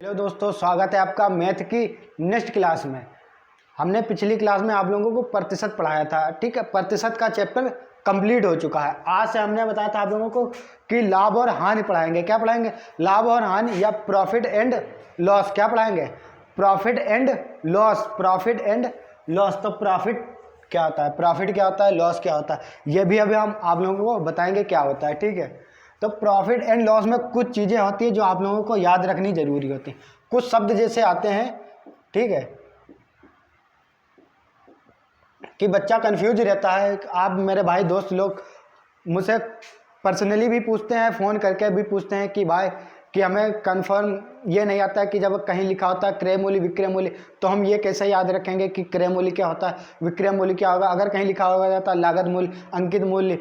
Hello दोस्तों, स्वागत है आपका मैथ की नेक्स्ट क्लास में। हमने पिछली क्लास में आप लोगों को प्रतिशत पढ़ाया था, ठीक है। प्रतिशत का चैप्टर कंप्लीट हो चुका है। आज से हमने बताया था आप लोगों को कि लाभ और हानि पढ़ाएंगे। क्या पढ़ाएंगे? लाभ और हानि या प्रॉफिट एंड लॉस। क्या पढ़ाएंगे? Profit and loss. Profit and loss. तो प्रॉफिट क्या होता है, प्रॉफिट क्या होता है, लॉस क्या होता है, ये भी अभी हम आप लोगों को बताएंगे क्या होता है, ठीक है। तो प्रॉफिट एंड लॉस में कुछ चीज़ें होती है जो आप लोगों को याद रखनी जरूरी होती है। कुछ शब्द जैसे आते हैं, ठीक है, कि बच्चा कंफ्यूज रहता है। आप मेरे भाई दोस्त लोग मुझसे पर्सनली भी पूछते हैं, फ़ोन करके भी पूछते हैं कि भाई कि हमें कंफर्म ये नहीं आता है कि जब कहीं लिखा होता है क्रय मूल्य विक्रय मूल्य, तो हम ये कैसे याद रखेंगे कि क्रय मूल्य क्या होता है, विक्रय मूल्य क्या होगा। अगर कहीं लिखा होगा जाता लागत मूल्य, अंकित मूल्य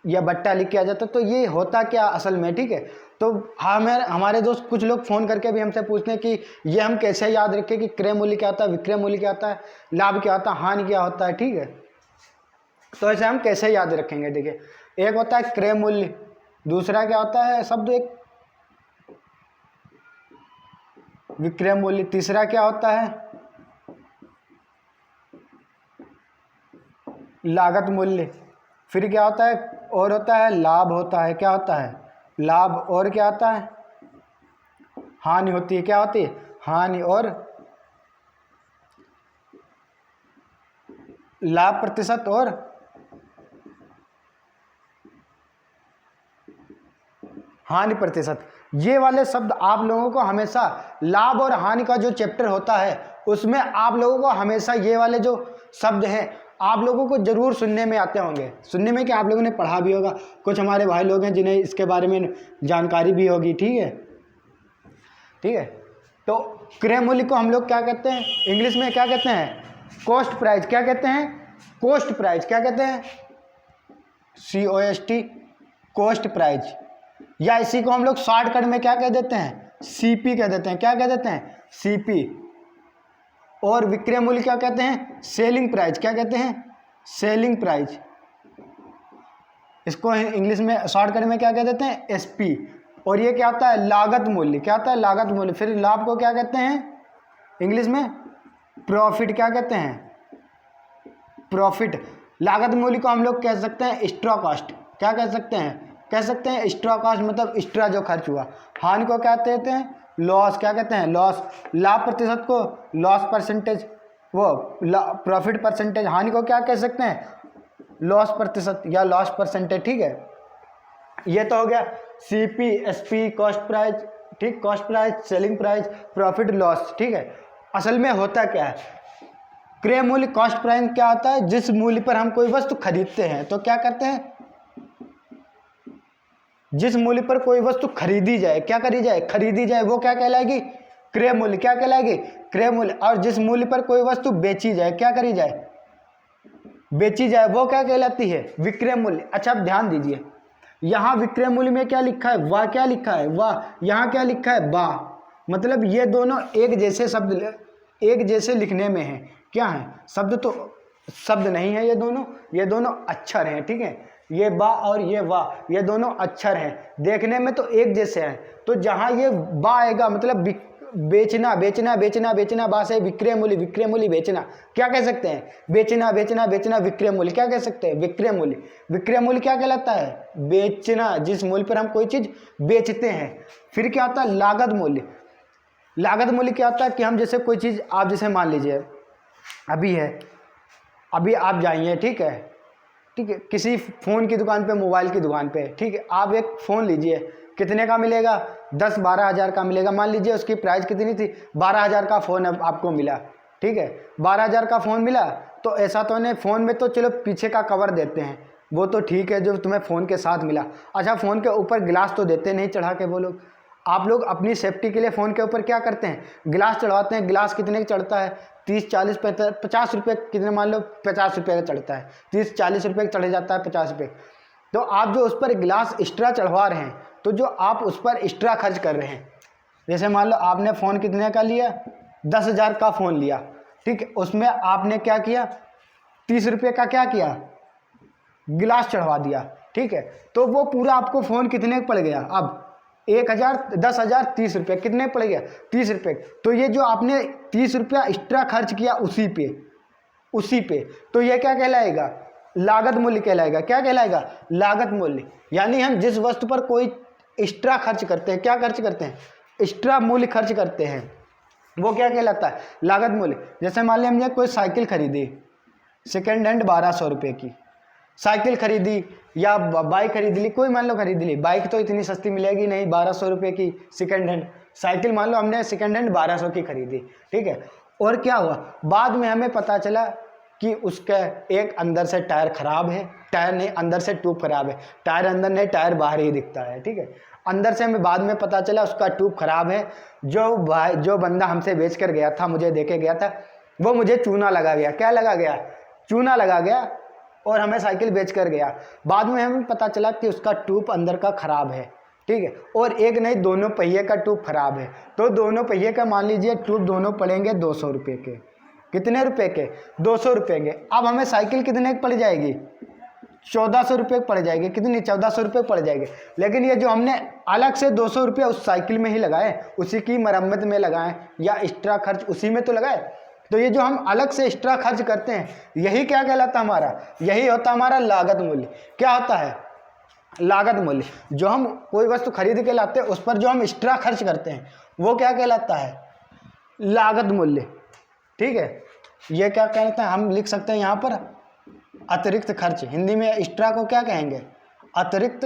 या बट्टा लिख के आ जाता, तो ये होता क्या असल में, ठीक है। तो हमारे दोस्त कुछ लोग फ़ोन करके भी हमसे पूछते हैं कि ये हम कैसे याद रखें कि क्रय मूल्य क्या होता है, विक्रय मूल्य क्या होता है, लाभ क्या होता है, हानि क्या होता है, ठीक है। तो ऐसे हम कैसे याद रखेंगे? देखिए, एक होता है क्रय मूल्य, दूसरा क्या होता है शब्द एक विक्रय मूल्य, तीसरा क्या होता है लागत मूल्य, फिर क्या होता है और होता है लाभ होता है। क्या होता है? लाभ। और क्या होता है? हानि होती है। क्या होती है? हानि। और लाभ प्रतिशत और हानि प्रतिशत। ये वाले शब्द आप लोगों को हमेशा लाभ और हानि का जो चैप्टर होता है उसमें आप लोगों को हमेशा ये वाले जो शब्द हैं आप लोगों को जरूर सुनने में आते होंगे। सुनने में क्या, आप लोगों ने पढ़ा भी होगा। कुछ हमारे भाई लोग हैं जिन्हें इसके बारे में जानकारी भी होगी, ठीक है, ठीक है। तो क्रय मूल्य को हम लोग क्या कहते हैं इंग्लिश में? क्या कहते हैं? Cost price. क्या कहते हैं? Cost price. क्या कहते हैं? COST, cost price. या इसी को हम लोग शॉर्टकट में क्या कह देते हैं? CP कह देते हैं। क्या कह देते हैं? CP। और विक्रय मूल्य क्या कहते हैं? Selling price. क्या कहते हैं? Selling price. इसको इंग्लिश में शॉर्टकट में क्या कह देते हैं? SP। और ये क्या होता है? लागत मूल्य। क्या होता है? लागत मूल्य। फिर लाभ को क्या कहते हैं इंग्लिश में? प्रॉफिट। क्या कहते हैं? प्रॉफिट। लागत मूल्य को हम लोग कह सकते हैं एक्स्ट्रा कॉस्ट। क्या कह सकते हैं? कह सकते हैं एक्स्ट्रा कॉस्ट, मतलब एक्स्ट्रा जो खर्च हुआ। हानि को क्या कहते हैं? लॉस। क्या कहते हैं? लॉस। लाभ प्रतिशत को लॉस परसेंटेज, वो प्रॉफिट परसेंटेज। हानि को क्या कह सकते हैं? लॉस प्रतिशत या लॉस परसेंटेज, ठीक है। ये तो हो गया CP, SP, कॉस्ट प्राइस, ठीक, cost price, selling price, profit, loss, ठीक है। असल में होता क्या है? क्रय मूल्य, कॉस्ट प्राइस क्या होता है? जिस मूल्य पर हम कोई वस्तु खरीदते हैं तो क्या करते हैं? जिस मूल्य पर कोई वस्तु खरीदी जाए, क्या करी जाए? खरीदी जाए, वो क्या कहलाएगी? क्रय मूल्य। क्या कहलाएगी? क्रय मूल्य। और जिस मूल्य पर कोई वस्तु बेची जाए, क्या करी जाए? बेची जाए, वो क्या कहलाती है? विक्रय मूल्य। अच्छा, अब ध्यान दीजिए, यहाँ विक्रय मूल्य में क्या लिखा है? वाह। क्या लिखा है? वाह। यहाँ क्या लिखा है? वाह। मतलब ये दोनों एक जैसे शब्द, एक जैसे लिखने में है। क्या है? शब्द तो शब्द नहीं है, ये दोनों अक्षर हैं, ठीक है। ये बा और ये वाह, ये दोनों अक्षर हैं, देखने में तो एक जैसे हैं। तो जहाँ ये बा आएगा मतलब बेचना, बेचना, बेचना, बेचना, बा से विक्रय मूल्य, विक्रय मूल्य, बेचना। क्या कह सकते हैं? बेचना, बेचना, बेचना, विक्रय मूल्य। क्या कह सकते हैं? विक्रय मूल्य। विक्रय मूल्य क्या कहलाता है? बेचना, जिस मूल्य पर हम कोई चीज बेचते हैं। फिर क्या आता है? लागत मूल्य। लागत मूल्य क्या होता है कि हम जैसे कोई चीज, आप जैसे मान लीजिए अभी आप जाइए, ठीक है, ठीक है, किसी फ़ोन की दुकान पे, मोबाइल की दुकान पे, ठीक है, आप एक फ़ोन लीजिए, कितने का मिलेगा? 10-12 हज़ार का मिलेगा। मान लीजिए उसकी प्राइस कितनी थी? 12 हज़ार का फ़ोन आपको मिला, ठीक है, 12 हज़ार का फ़ोन मिला। तो ऐसा तो नहीं, फ़ोन में तो चलो पीछे का कवर देते हैं, वो तो ठीक है जो तुम्हें फ़ोन के साथ मिला। अच्छा, फ़ोन के ऊपर गिलास तो देते नहीं चढ़ा के वो लोग। आप लोग अपनी सेफ्टी के लिए फ़ोन के ऊपर क्या करते हैं? गिलास चढ़वाते हैं। गिलास कितने का चढ़ता है? 30, 40, 50 रुपये, कितने, मान लो 50 रुपये का चढ़ता है। 30, 40 रुपये का चढ़ जाता है, 50 रुपये। तो आप जो उस पर गिलास एक्स्ट्रा चढ़वा रहे हैं, तो जो आप उस पर एक्स्ट्रा खर्च कर रहे हैं, जैसे मान लो आपने फ़ोन कितने का लिया? 10,000 का फ़ोन लिया, ठीक है, उसमें आपने क्या किया? 30 रुपये का क्या किया? गिलास चढ़वा दिया, ठीक है। तो वो पूरा आपको फ़ोन कितने का पड़ गया? अब 1000, 10,000 30 रुपये, कितने पड़ गया 30 रुपये। तो ये जो आपने 30 रुपया एक्स्ट्रा खर्च किया उसी पे तो ये क्या कहलाएगा, लागत मूल्य कहलाएगा। क्या कहलाएगा, लागत मूल्य। यानी हम जिस वस्तु पर कोई एक्स्ट्रा खर्च करते हैं, क्या खर्च करते हैं, एक्स्ट्रा मूल्य खर्च करते हैं, वो क्या कहलाता है, लागत मूल्य। जैसे मान लिया हमने कोई साइकिल खरीदी सेकेंड हैंड 1200 रुपये की साइकिल खरीदी, या बाइक खरीद ली, कोई मान लो खरीद ली, बाइक तो इतनी सस्ती मिलेगी नहीं, 1200 रुपये की सेकेंड हैंड साइकिल मान लो हमने सेकेंड हैंड 1200 की खरीदी, ठीक है। और क्या हुआ, बाद में हमें पता चला कि उसका एक अंदर से टायर खराब है, टायर नहीं अंदर से ट्यूब खराब है, टायर अंदर नहीं टायर बाहर ही दिखता है, ठीक है। अंदर से हमें बाद में पता चला उसका ट्यूब खराब है। जो बंदा हमसे बेच कर गया था, मुझे देके गया था, वो मुझे चूना लगा गया। क्या लगा गया, चूना लगा गया, और हमें साइकिल बेच कर गया। बाद में हमें पता चला कि उसका ट्यूब अंदर का खराब है, ठीक है। और एक नहीं दोनों पहिए का ट्यूब खराब है, तो दोनों पहिए का मान लीजिए ट्यूब दोनों पड़ेंगे 200 रुपये के। कितने रुपए के, 200 रुपये के। अब हमें साइकिल कितने की पड़ जाएगी, 1400 रुपये पड़ जाएगी। कितनी, 1400 रुपये पड़ जाएगी। लेकिन ये जो हमने अलग से 200 रुपये उस साइकिल में ही लगाए, उसी की मरम्मत में लगाएं, या एक्स्ट्रा खर्च उसी में तो लगाए। तो ये जो हम अलग से एक्स्ट्रा खर्च करते हैं, यही क्या कहलाता है हमारा, यही होता हमारा लागत मूल्य। क्या होता है, लागत मूल्य। जो हम कोई वस्तु खरीद के लाते हैं, उस पर जो हम एक्स्ट्रा खर्च करते हैं, वो क्या कहलाता है, लागत मूल्य, ठीक है। ये क्या कहते हैं, हम लिख सकते हैं यहाँ पर अतिरिक्त खर्च। हिंदी में एक्स्ट्रा को क्या कहेंगे, अतिरिक्त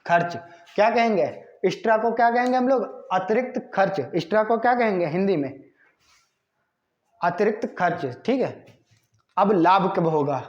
खर्च। क्या कहेंगे, एक्स्ट्रा को क्या कहेंगे हम लोग, अतिरिक्त खर्च। एक्स्ट्रा को क्या कहेंगे हिंदी में, अतिरिक्त खर्च, ठीक है। अब लाभ कब होगा,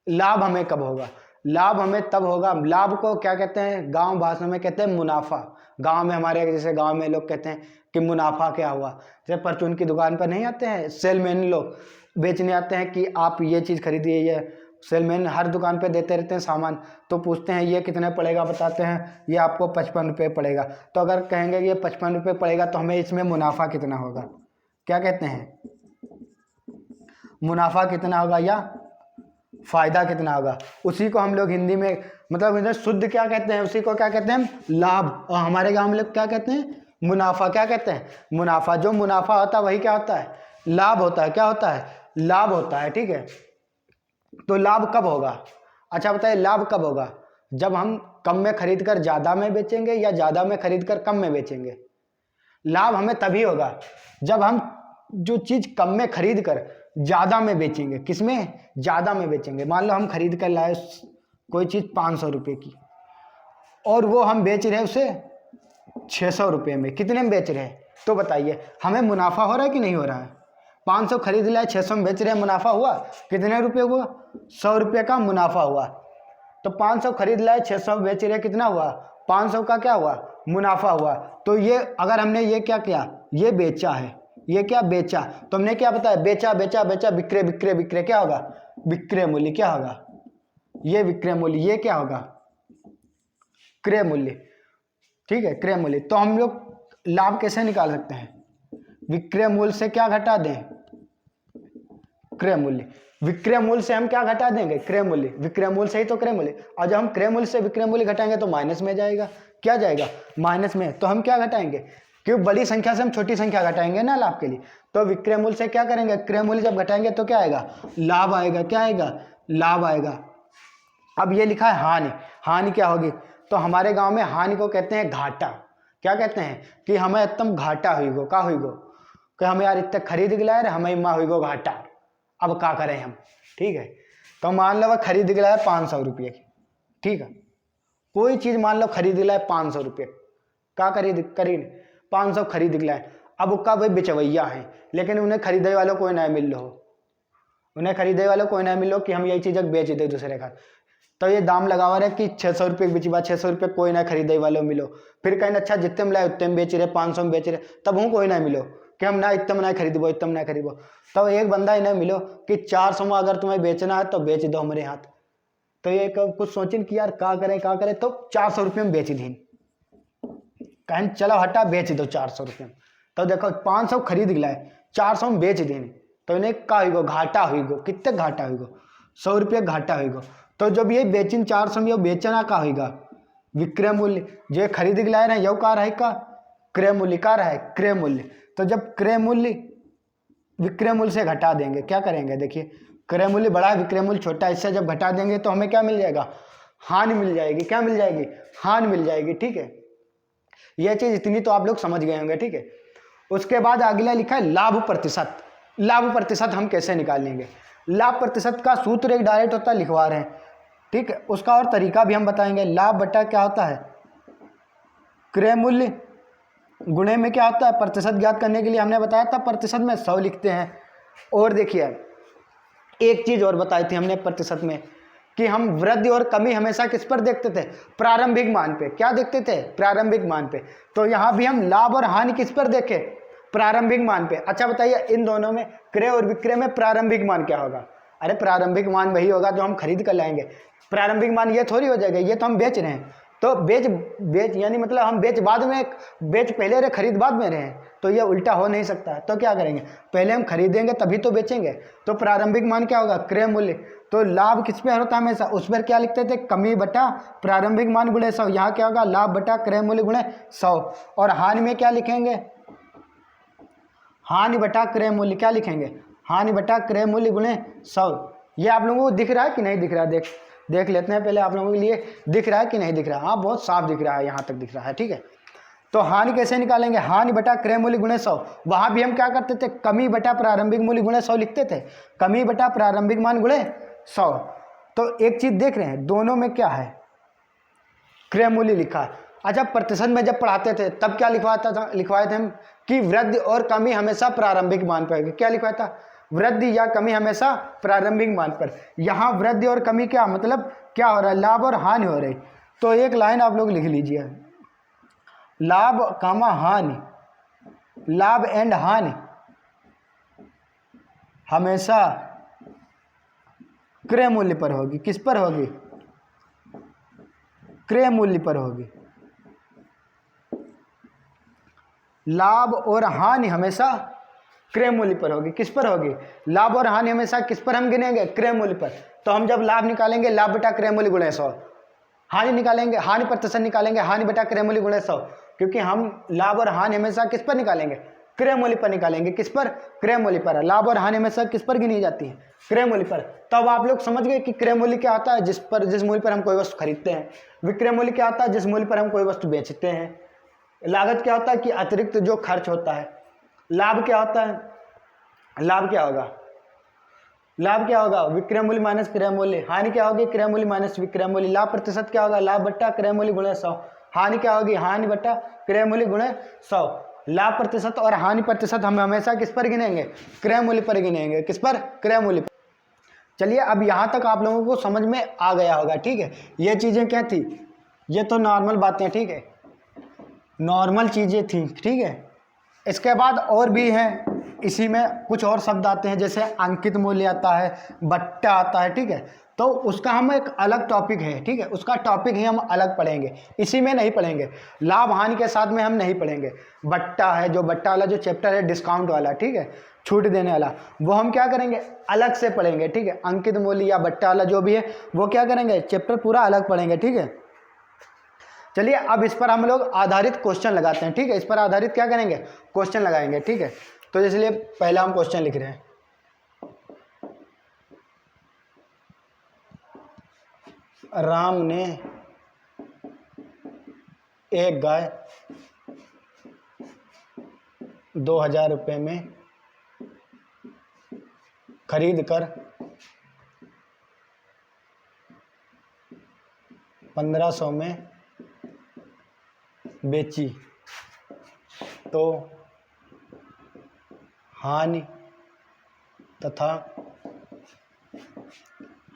लाभ हमें कब होगा, लाभ हमें तब होगा, लाभ को क्या कहते हैं, गांव भाषा में कहते हैं मुनाफा। गांव में हमारे, जैसे गांव में लोग कहते हैं कि मुनाफा क्या हुआ। जैसे परचून की दुकान पर नहीं आते हैं सेलमैन लोग, बेचने आते हैं कि आप ये चीज़ खरीदिए, ये सेलमैन हर दुकान पे देते रहते हैं सामान, तो पूछते हैं ये कितने पड़ेगा, बताते हैं ये आपको 55 रुपये पड़ेगा। तो अगर कहेंगे ये 55 रुपये पड़ेगा, तो हमें इसमें मुनाफा कितना होगा, क्या कहते हैं, मुनाफा कितना होगा या फायदा कितना होगा। उसी को हम लोग हिंदी में, मतलब इधर शुद्ध क्या कहते हैं, उसी को क्या कहते हैं, लाभ। और हमारे गांव में लोग क्या कहते हैं, मुनाफा। क्या कहते हैं, मुनाफा। जो मुनाफा होता है वही क्या होता है, लाभ होता है। क्या होता है, लाभ होता है, ठीक है। तो लाभ कब होगा, अच्छा बताइए, लाभ कब होगा, जब हम कम में खरीद कर ज़्यादा में बेचेंगे, या ज़्यादा में खरीद कर कम में बेचेंगे। लाभ हमें तभी होगा जब हम जो चीज़ कम में खरीद कर ज़्यादा में बेचेंगे। किसमें, ज़्यादा में बेचेंगे। मान लो हम खरीद कर लाए कोई चीज़ 500 रुपये की, और वो हम बेच रहे हैं उसे 600 रुपये में। कितने में बेच रहे हैं, तो बताइए हमें मुनाफा हो रहा है कि नहीं हो रहा है। 500 खरीद लाए, 600 में बेच रहे हैं, मुनाफा हुआ। कितने रुपये हुआ, 100 रुपये का मुनाफा हुआ। तो 500 खरीद लाए, 600 में बेच रहे हैं, कितना हुआ, 500 का क्या हुआ, मुनाफा हुआ। तो ये अगर हमने ये क्या किया, ये बेचा है, ये क्या बेचा, तो हमने क्या बताया, बेचा बेचा बेचा, विक्रय विक्रय विक्रय, क्या होगा, विक्रय मूल्य। क्या होगा, ये विक्रय मूल्य। ये क्या होगा, क्रय मूल्य, ठीक है, क्रय मूल्य। तो हम लोग लाभ कैसे निकाल सकते हैं, विक्रय मूल्य से क्या घटा दें, क्रय मूल्य। विक्रय मूल्य से हम क्या घटा देंगे, क्रय मूल्य। विक्रय मूल्य से ही तो क्रय मूल्य। और जब हम क्रय मूल्य से विक्रय मूल्य घटाएंगे तो माइनस में जाएगा। क्या जाएगा, माइनस में। तो हम क्या घटाएंगे, क्योंकि बड़ी संख्या से हम छोटी संख्या घटाएंगे ना लाभ के लिए। तो विक्रय मूल्य से क्या करेंगे, क्रय मूल्य जब घटाएंगे तो क्या आएगा, लाभ आएगा। क्या आएगा, लाभ आएगा। अब ये लिखा है हानि। हानि क्या होगी, तो हमारे गांव में हानि को कहते हैं घाटा। क्या कहते हैं, कि हमें एकदम घाटा हुई गो, का हुई गो, कि हम यार इतने खरीद के लाए, हमें माँ हुई गो घाटा, अब क्या करें हम, ठीक है। तो मान लो वह खरीद के लाए 500 रुपये की, ठीक है। कोई चीज़ मान लो खरीद के लाए 500 रुपये, क्या खरीद 500 खरीद के लाए। अब उसका भाई बेचवैया है, लेकिन उन्हें खरीदे वालों कोई ना मिल लो, उन्हें खरीदे वालों कोई ना मिलो कि हम यही चीज़ बेच दे दूसरे का। तो ये दाम लगावा रहे कि 600 रुपये की बिची बात, 600 रुपये कोई ना खरीदे वालों मिलो। फिर कहीं अच्छा जितने में लाए उतने में बेच रहे, 500 में बेच रहे, तब हूँ कोई ना मिलो कि हम ना इतने में ना खरीदबो, इतने में ना खरीदबो। तब एक बंदा इन्हें मिलो कि 400 में अगर तुम्हें बेचना है तो बेच दो हमारे हाथ। तो ये कुछ सोचिन कि यार क्या करें, तो 400 रुपये में बेच दीन, कहें चलो हटा बेच दो 400 रुपये में। तो देखो 500 खरीद लाए, 400 में बेच देने, तो इन्हें का हुई गो, घाटा हुई गो। कितने घाटा हुई गो, 100 रुपये घाटा हुई गो। तो जब ये बेचिन 400 में, बेचना का होगा, विक्रय मूल्य, जो खरीद के लाए रहे यह कार है का क्रय मूल्य, कार है क्रय मूल्य। तो जब क्रय मूल्य विक्रय मूल्य से घटा देंगे, क्या करेंगे देखिए, क्रय मूल्य बड़ा है विक्रय मूल्य छोटा है, इससे जब घटा देंगे तो हमें क्या मिल जाएगा, हानि मिल जाएगी। क्या मिल जाएगी, हानि मिल जाएगी। ठीक है, यह चीज इतनी तो आप लोग समझ गए होंगे। ठीक है, उसके बाद अगला लिखा है लाभ प्रतिशत। लाभ प्रतिशत हम कैसे निकालेंगे, लाभ प्रतिशत का सूत्र एक डायरेक्ट होता है, लिखवा रहे हैं। ठीक है, उसका और तरीका भी हम बताएंगे। लाभ बटा क्या होता है, क्रय मूल्य गुणे में क्या होता है प्रतिशत। ज्ञात करने के लिए हमने बताया था प्रतिशत में 100 लिखते हैं। और देखिए एक चीज और बताई थी हमने प्रतिशत में, कि हम वृद्धि और कमी हमेशा किस पर देखते थे, प्रारंभिक मान पे। क्या देखते थे, प्रारंभिक मान पे। तो यहाँ भी हम लाभ और हानि किस पर देखें, प्रारंभिक मान पे। अच्छा बताइए, इन दोनों में क्रय और विक्रय में प्रारंभिक मान क्या होगा। अरे प्रारंभिक मान वही होगा जो हम खरीद कर लाएंगे। प्रारंभिक मान ये थोड़ी हो जाएगा, ये तो हम बेच रहे हैं। तो बेच यानी मतलब हम बेच बाद में, बेच पहले रहे खरीद बाद में रहे हैं, तो ये उल्टा हो नहीं सकता। तो क्या करेंगे, पहले हम खरीदेंगे तभी तो बेचेंगे। तो प्रारंभिक मान क्या होगा, क्रय मूल्य। तो लाभ किस पे होता है हमेशा, उस पर क्या लिखते थे, कमी बटा प्रारंभिक मान गुणे 100। यहाँ क्या होगा, लाभ बटा क्रय मूल्य गुणे 100। और हानि में क्या लिखेंगे, हानि बटा क्रय मूल्य, क्या लिखेंगे, हानि बटा क्रय मूल्य गुणे 100। ये आप लोगों को दिख रहा है कि नहीं दिख रहा है, देख लेते हैं पहले आप लोगों के लिए, दिख रहा है कि नहीं दिख रहा है। हाँ बहुत साफ दिख रहा है, यहाँ तक दिख रहा है। ठीक है, तो हानि कैसे निकालेंगे, हानि बटा क्रय मूल्य गुणे 100। वहाँ भी हम क्या करते थे, कमी बटा प्रारंभिक मूल्य गुणे 100 लिखते थे, कमी बटा प्रारंभिक मान गुणे 100। तो एक चीज देख रहे हैं, दोनों में क्या है, क्रय मूल्य लिखा है। अच्छा, प्रतिशत में जब पढ़ाते थे तब क्या लिखवाए थे हम, कि वृद्धि और कमी हमेशा प्रारंभिक मान पर है। क्या लिखवाया था, वृद्धि या कमी हमेशा प्रारंभिक मान पर। यहाँ वृद्धि और कमी क्या मतलब, क्या हो रहा है, लाभ और हानि हो रही। तो एक लाइन आप लोग लिख लीजिए, लाभ कामा हानि, लाभ एंड हानि हमेशा क्रय मूल्य पर होगी। किस पर होगी, क्रय मूल्य पर होगी। लाभ और हानि हमेशा क्रय मूल्य पर होगी। किस पर होगी, लाभ और हानि हमेशा किस पर हम गिनेंगे, क्रय मूल्य पर। तो हम जब लाभ निकालेंगे, लाभ बटा क्रय मूल्य गुणे 100, हानि निकालेंगे, हानि प्रतिशत निकालेंगे, हानि बटा क्रय मूल्य गुणे 100। क्योंकि हम लाभ और हानि हमेशा किस पर निकालेंगे, क्रय मूल्य पर निकालेंगे। किस पर, क्रय मूल्य पर। लाभ और हानि हमेशा किस पर गिनी जाती है, क्रय मूल्य पर। तब आप लोग समझ गए कि क्रय मूल्य क्या होता है, जिस मूल्य पर हम कोई वस्तु खरीदते हैं। विक्रय मूल्य क्या होता है, जिस मूल्य पर हम कोई वस्तु बेचते हैं। लागत क्या होता है, कि अतिरिक्त जो खर्च होता है। लाभ क्या होता है, लाभ क्या होगा, लाभ क्या होगा, विक्रय मूल्य माइनस क्रय मूल्य। हानि क्या होगी, क्रय मूल्य माइनस विक्रय मूल्य। लाभ प्रतिशत क्या होगा, लाभ बट्टा क्रय मूल्य गुणे 100। हानि क्या होगी, हानि बट्टा क्रय मूल्य गुणे 100। लाभ प्रतिशत और हानि प्रतिशत हम हमेशा किस पर गिनेंगे, क्रय मूल्य पर गिनेंगे। किस पर, क्रय मूल्य पर। चलिए अब यहाँ तक आप लोगों को समझ में आ गया होगा। ठीक है, ये चीज़ें क्या थी, ये तो नॉर्मल बातें, ठीक है, नॉर्मल चीज़ें थी। ठीक है, इसके बाद और भी हैं, इसी में कुछ और शब्द आते हैं, जैसे अंकित मूल्य आता है, बट्टा आता है। ठीक है, तो उसका हम एक अलग टॉपिक है। ठीक है, उसका टॉपिक ही हम अलग पढ़ेंगे, इसी में नहीं पढ़ेंगे। लाभ हानि के साथ में हम नहीं पढ़ेंगे। बट्टा है, जो बट्टा वाला जो चैप्टर है, डिस्काउंट वाला, ठीक है, छूट देने वाला, वो हम क्या करेंगे, अलग से पढ़ेंगे। ठीक है, अंकित मूल्य या बट्टा वाला जो भी है वो क्या करेंगे, चैप्टर पूरा अलग पढ़ेंगे। ठीक है, चलिए अब इस पर हम लोग आधारित क्वेश्चन लगाते हैं। ठीक है, इस पर आधारित क्या करेंगे, क्वेश्चन लगाएंगे। ठीक है, तो इसलिए पहला हम क्वेश्चन लिख रहे हैं। राम ने एक गाय 2000 रुपये में खरीद कर 1500 में बेची, तो हानि तथा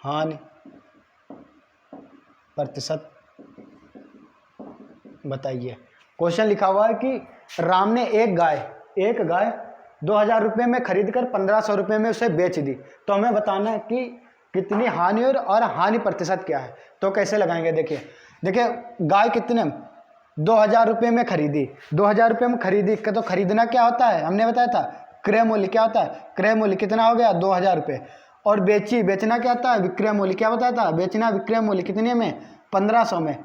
हानि प्रतिशत बताइए। क्वेश्चन लिखा हुआ है कि राम ने एक गाय 2000 रुपये में खरीद कर 1500 रुपये में उसे बेच दी। तो हमें बताना है कि कितनी हानि और हानि प्रतिशत क्या है। तो कैसे लगाएंगे, देखिए गाय कितने 2000 रुपये में खरीदी, 2000 रुपये में खरीदी। तो खरीदना क्या होता है, हमने बताया था क्रय मूल्य। क्या होता है, क्रय मूल्य कितना हो गया 2000 रुपये। और बेचना क्या होता है, विक्रय मूल्य। क्या बताया था, बेचना विक्रय मूल्य कितने में, 1500 में।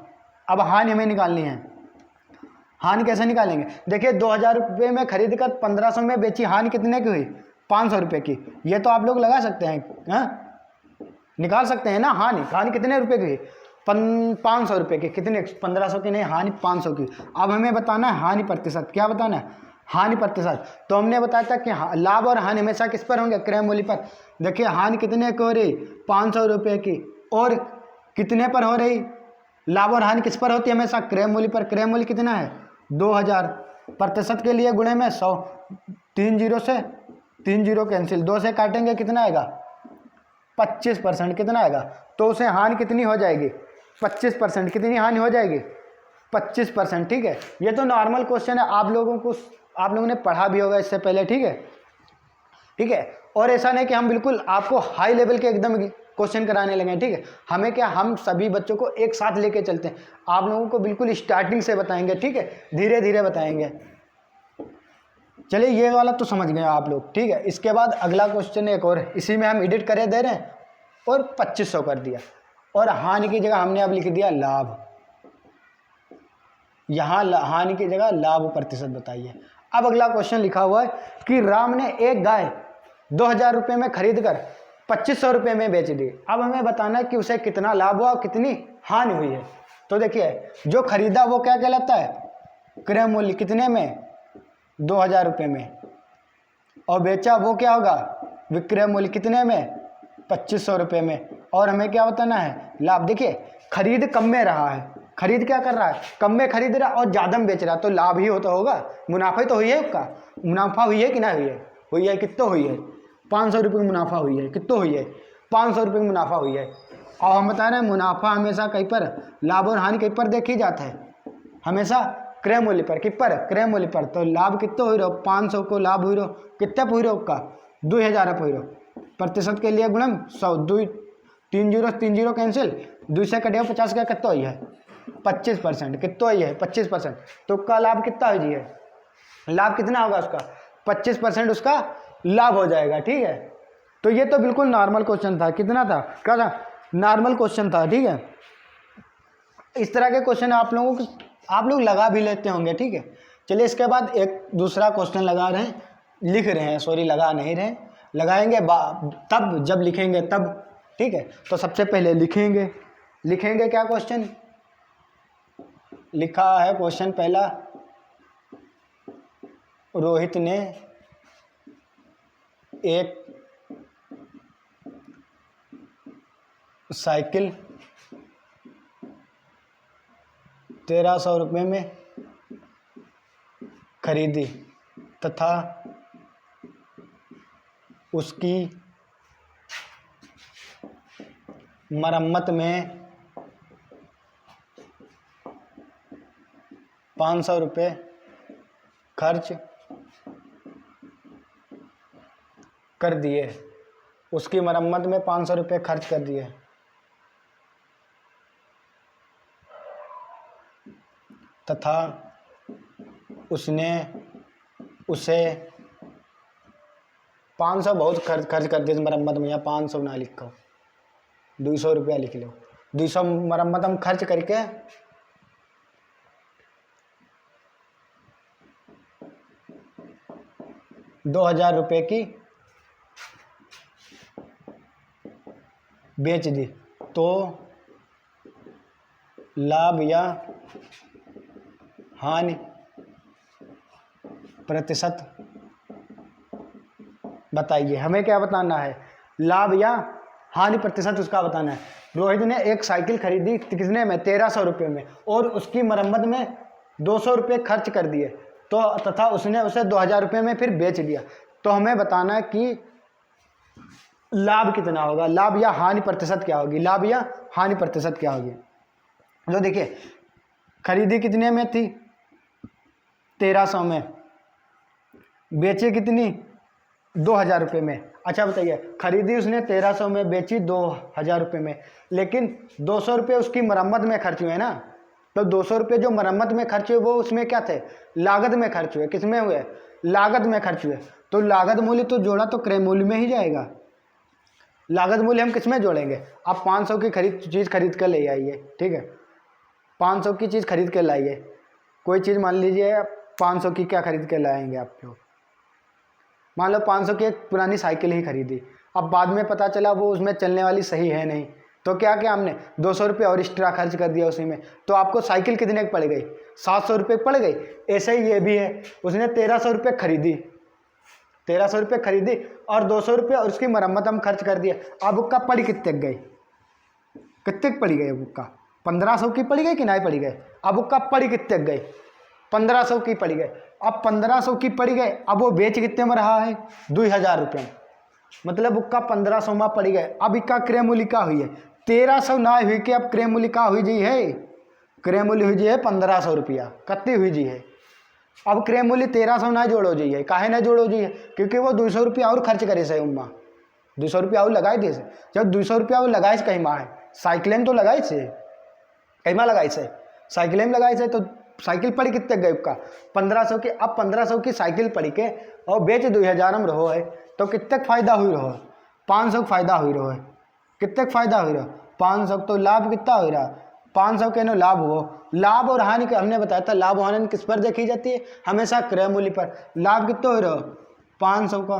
अब हानि हमें निकालनी है। हानि कैसे निकालेंगे? देखिए 2000 रुपये में खरीद कर 1500 में बेची, हानि कितने की हुई? 500 रुपये की। ये तो आप लोग लगा सकते हैं, हाँ निकाल सकते हैं ना। हानि हानि कितने रुपए की? 500 रुपये की। कितने? 1500 की नहीं, हानि 500 की। अब हमें बताना है हानि प्रतिशत। क्या बताना है? हानि प्रतिशत। तो हमने बताया था कि लाभ और हानि हमेशा किस पर होंगे? क्रय मूल्य पर। देखिए हानि कितने की हो रही? 500 रुपये की। और कितने पर हो रही? लाभ और हानि किस पर होती है? हमेशा क्रय मूल्य पर। क्रय मूल्य कितना है? 2000। प्रतिशत के लिए गुणे में 100। 3 जीरो से 3 जीरो कैंसिल, 2 से काटेंगे कितना आएगा? 25%। कितना आएगा? तो उसे हानि कितनी हो जाएगी? 25%। कितनी हानि हो जाएगी? 25%। ठीक है, ये तो नॉर्मल क्वेश्चन है, आप लोगों ने पढ़ा भी होगा इससे पहले। ठीक है, ठीक है। और ऐसा नहीं कि हम बिल्कुल आपको हाई लेवल के एकदम क्वेश्चन कराने लगे। ठीक है, हमें क्या, हम सभी बच्चों को एक साथ लेके चलते हैं। आप लोगों को बिल्कुल स्टार्टिंग से बताएंगे। ठीक है, धीरे धीरे बताएंगे। चलिए ये वाला तो समझ गए आप लोग। ठीक है, इसके बाद अगला क्वेश्चन एक और, इसी में हम एडिट करे दे रहे हैं और 2500 कर दिया, और हानि की जगह हमने अब लिख दिया लाभ। यहाँ हानि की जगह लाभ प्रतिशत बताइए। अब अगला क्वेश्चन लिखा हुआ है कि राम ने एक गाय 2000 रुपये में खरीद कर 2500 रुपये में बेच दी। अब हमें बताना है कि उसे कितना लाभ हुआ, कितनी हानि हुई है। तो देखिए जो खरीदा वो क्या कहलाता है? क्रय मूल्य। कितने में? 2000 रुपये में। और बेचा वो क्या होगा? विक्रय मूल्य। कितने में? 2500 रुपये में। और हमें क्या बताना है? लाभ। देखिए खरीद कम में रहा है, खरीद क्या कर रहा है? कम में खरीद रहा और ज़्यादा में बेच रहा, तो लाभ ही होता होगा, मुनाफा ही तो हुई है उसका। मुनाफा हुई है कि ना हुई है? हुई है। कितना हुई है? 500 रुपये की मुनाफा हुई है। कितना हुई है? 500 रुपये की मुनाफा हुई है। और हम बता रहे हैं मुनाफा हमेशा कहीं पर, लाभ और हानि कहीं पर देखी जाता है? हमेशा क्रय मूल्य पर। किस पर? क्रय मूल्य पर। तो लाभ कितना हुई रहो? 500 को लाभ हुई रहो, कितने पर हुई रहो? का 2000 पर हुई रहो। प्रतिशत के लिए गुणम 100। 2 3 जीरो कैंसिल, 2 से कटे 50 का कितना हुई है? 25%। कितना हुई है? 25%। तो उसका लाभ कितना हो जी है? लाभ कितना होगा उसका? 25% उसका लाभ हो जाएगा। ठीक है, तो ये तो बिल्कुल नॉर्मल क्वेश्चन था। कितना था? क्या था? नॉर्मल क्वेश्चन था। ठीक है, इस तरह के क्वेश्चन आप लोग लगा भी लेते होंगे। ठीक है, चलिए इसके बाद एक दूसरा क्वेश्चन लगा रहे हैं, लिख रहे हैं, सॉरी लगा नहीं रहे, लगाएंगे तब जब लिखेंगे तब। ठीक है, तो सबसे पहले लिखेंगे क्या क्वेश्चन लिखा है? क्वेश्चन पहला, रोहित ने एक साइकिल 1300 रुपये में खरीदी तथा उसकी मरम्मत में 500 रुपये खर्च कर दिए। उसकी मरम्मत में 500 रुपये खर्च कर दिए तथा उसने उसे 500 बहुत खर्च कर दिए मरम्मत में, या 500 ना लिखो, 200 रुपया लिख लो। 200 मरम्मत हम खर्च करके 2000 रुपये की बेच दी, तो लाभ या हानि प्रतिशत बताइए। हमें क्या बताना है? लाभ या हानि प्रतिशत उसका बताना है। रोहित ने एक साइकिल खरीदी कितने में? 1300 रुपये में, और उसकी मरम्मत में 200 रुपये खर्च कर दिए, तो तथा उसने उसे 2000 रुपये में फिर बेच दिया। तो हमें बताना है कि लाभ कितना होगा, लाभ या हानि प्रतिशत क्या होगी, लाभ या हानि प्रतिशत क्या होगी। तो देखिए खरीदी कितने में थी? 1300 में, बेचे कितनी? 2000 रुपये में। अच्छा बताइए, खरीदी उसने 1300 में, बेची 2000 रुपये में, लेकिन 200 रुपये उसकी मरम्मत में खर्च हुए ना। तो 200 रुपये जो मरम्मत में खर्च हुए वो उसमें क्या थे? लागत में खर्च हुए। किस में हुए? लागत में खर्च हुए। तो लागत मूल्य तो जोड़ा तो क्रय मूल्य में ही जाएगा। लागत मूल्य हम किस में जोड़ेंगे? आप 500 की चीज़ खरीद कर ले आइए। ठीक है, 500 की चीज़ खरीद के लाइए, कोई चीज़ मान लीजिए 500 की क्या खरीद के लाएंगे आप लोग, मान लो 500 की एक पुरानी साइकिल ही खरीदी, अब बाद में पता चला वो उसमें चलने वाली सही है नहीं, तो क्या किया हमने 200 रुपये और एक्स्ट्रा खर्च कर दिया उसी में, तो आपको साइकिल कितने की पड़ गई, 700 रुपये पड़ गई। ऐसे ही ये भी है, उसने 1300 रुपये खरीदी, 1300 रुपये खरीदी और 200 रुपये और उसकी मरम्मत हम खर्च कर दिया, अब उसका पड़ी कितने गई, कितने पड़ी गई अब उसका 1500 की पड़ी गई कि नहीं पड़ी गई, अब उसका पड़ी कितने गई 1500 की पड़ी गई, अब 1500 की पड़ी गई, अब वो बेच कितने में रहा है 2000 रुपये, मतलब उसका 1500 में पड़ी गए। अब इसका क्रय मूल्य क्या हुई है 1300 ना हुई कि अब क्रय मूल्य क्या हुई जी है, क्रय मूल्य हुई जी है 1500 रुपया, कितनी हुई जी है। अब क्रय मूल्य 1300 ना जोड़ो जी है, काहे ना जोड़ो जी है, क्योंकि वो 200 रुपया और खर्च करे से उम्मा 200 रुपया और लगाई दे से, जब 200 रुपया वो लगाई से कहीं माँ है, साइकिल में तो लगाई से कहीं माँ लगाई से, साइकिल में लगाई से, तो साइकिल पड़ी कितने गए का 1500 की, अब 1500 की साइकिल पड़ी के और बेच 2000 में रहो है, तो कितने फायदा हुई रहो 500 फायदा हुई रहो है, कितने फायदा हुई रहो 500, तो लाभ कितना हो रहा 500 के नो लाभ हो, लाभ और हानि हमने बताया था, लाभ और हानि किस पर देखी जाती है, हमेशा क्रय मूल्य पर। लाभ कितना हो रहा 500 का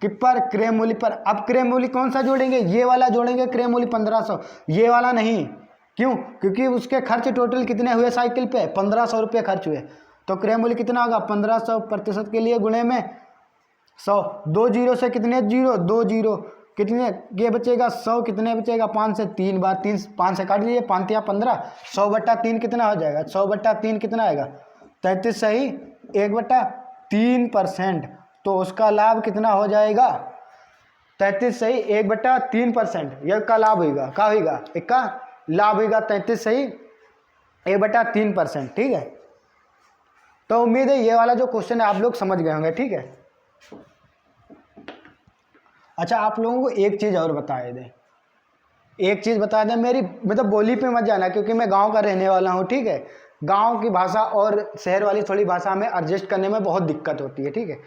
कि पर क्रय मूल्य पर। अब क्रय मूल्य कौन सा जोड़ेंगे, ये वाला जोड़ेंगे क्रय मूल्य 1500, ये वाला नहीं, क्यों, क्योंकि उसके खर्च टोटल कितने हुए साइकिल पे 1500 रुपये खर्च हुए, तो क्रय मूल्य कितना होगा 1500% के लिए गुणे में 100, 2 जीरो से कितने जीरो 2 जीरो कितने ये बचेगा 100, कितने बचेगा 5 से 3 बार 3 5 से काट लीजिए 5 या 15, 100/3 कितना हो जाएगा 100/3 कितना आएगा 33 सही 1/3%, तो उसका लाभ कितना हो जाएगा 33 सही 1/3%, यह का लाभ होगा, क्या होगा एक का लाभ होगा 33 सही 1/3%। ठीक है, तो उम्मीद है ये वाला जो क्वेश्चन है आप लोग समझ गए होंगे। ठीक है, अच्छा आप लोगों को एक चीज़ और बताए दें, एक चीज़ बता दें, मेरी मतलब बोली पे मत जाना क्योंकि मैं गांव का रहने वाला हूं। ठीक है, गांव की भाषा और शहर वाली थोड़ी भाषा में एडजस्ट करने में बहुत दिक्कत होती है। ठीक है,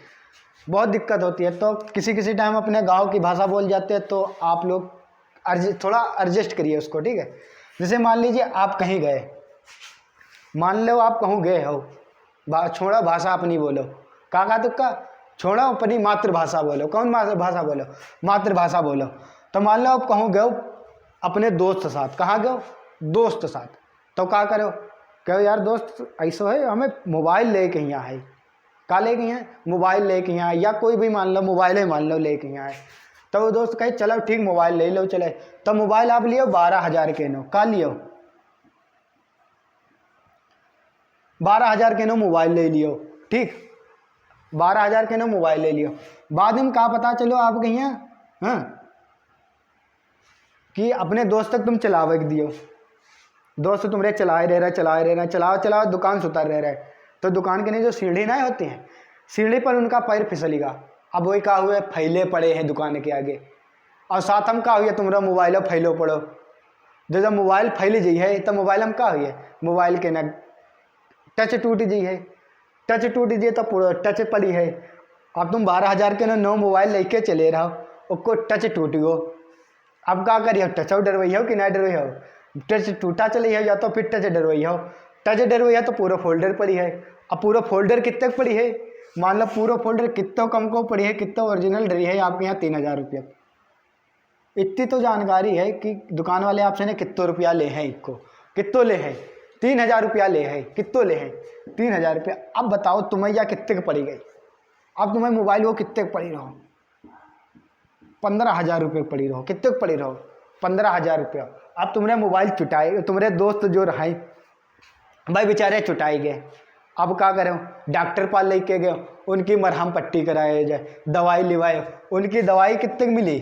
बहुत दिक्कत होती है, तो किसी किसी टाइम अपने गांव की भाषा बोल जाते हैं, तो आप लोग थोड़ा एडजस्ट करिए उसको। ठीक है, जैसे मान लीजिए आप कहीं गए, मान लो आप कहूँ गए हो, छोड़ा भाषा अपनी बोलो, का तुक्का छोड़ो अपनी मातृभाषा बोलो, कौन मातृभाषा बोलो मातृभाषा बोलो। तो मान लो आप कहूँ गए अपने दोस्त साथ, कहाँ गए दोस्त साथ, तो क्या करो कहो यार दोस्त ऐसा है हमें मोबाइल लेके यहाँ है, का लेके यहाँ मोबाइल लेके यहाँ, या कोई भी मान लो मोबाइल है मान लो लेके यहाँ है, तो वो दोस्त कहे चलो ठीक मोबाइल ले लो चले, तो मोबाइल आप लियो 12,000 के नो, का लियो 12,000 के नो मोबाइल ले लियो। ठीक, 12,000 के नो मोबाइल ले लियो, बाद में कहा पता चलो आप कहीं हाँ कि अपने दोस्त तक तुम चलावे दियो, दोस्त तुम्हारे चलाए रह रहे चलाओ दुकान से उतर रहे, तो दुकान के नहीं जो सीढ़ी ना होती हैं, सीढ़ी पर उनका पैर फिसलेगा, अब वही कहा हुए फैले पड़े हैं दुकान के आगे, और साथ हम कहा हुआ तुम्हारा मोबाइल फैलो पड़ो, जब मोबाइल फैल जी है तो मोबाइल हम कहा हुए मोबाइल के ना टच टूट जी है, टच टूट जी तो पूरा टच पड़ी है, अब तुम 12,000 के नो मोबाइल लेके चले रहो, उसको टच टूट गो, अब क्या करिए टच डरवई हो कि नहीं डरवई हो, टच टूटा चले हो या तो फिर टच डरवई हो, टच डरवई है तो पूरा फोल्डर पड़ी है, अब पूरा फोल्डर कितने पड़ी है, मान लो पूरा फोल्डर कितों कम को पड़ी है, कितना ओरिजिनल डरी है आपके यहाँ 3,000 रुपया। इतनी तो जानकारी है कि दुकान वाले आपसे ने कितने रुपया ले हैं, इसको कितों ले हैं 3,000 रुपया ले हैं, कितों ले हैं 3,000 रुपया। अब बताओ तुम्हें या कितने की पड़ी गई, अब तुम्हें मोबाइल वो कितने पड़ी रहो 15,000 रुपये पड़ी रहो, कितने पड़ी रहो 15,000 रुपया। अब तुमने मोबाइल चुटाए, तुम्हारे दोस्त जो रहे भाई बेचारे चुटाई गए, अब क्या करें डॉक्टर पास लेके गए, उनकी मरहम पट्टी कराए जाए, दवाई लिवाए, उनकी दवाई कितने मिली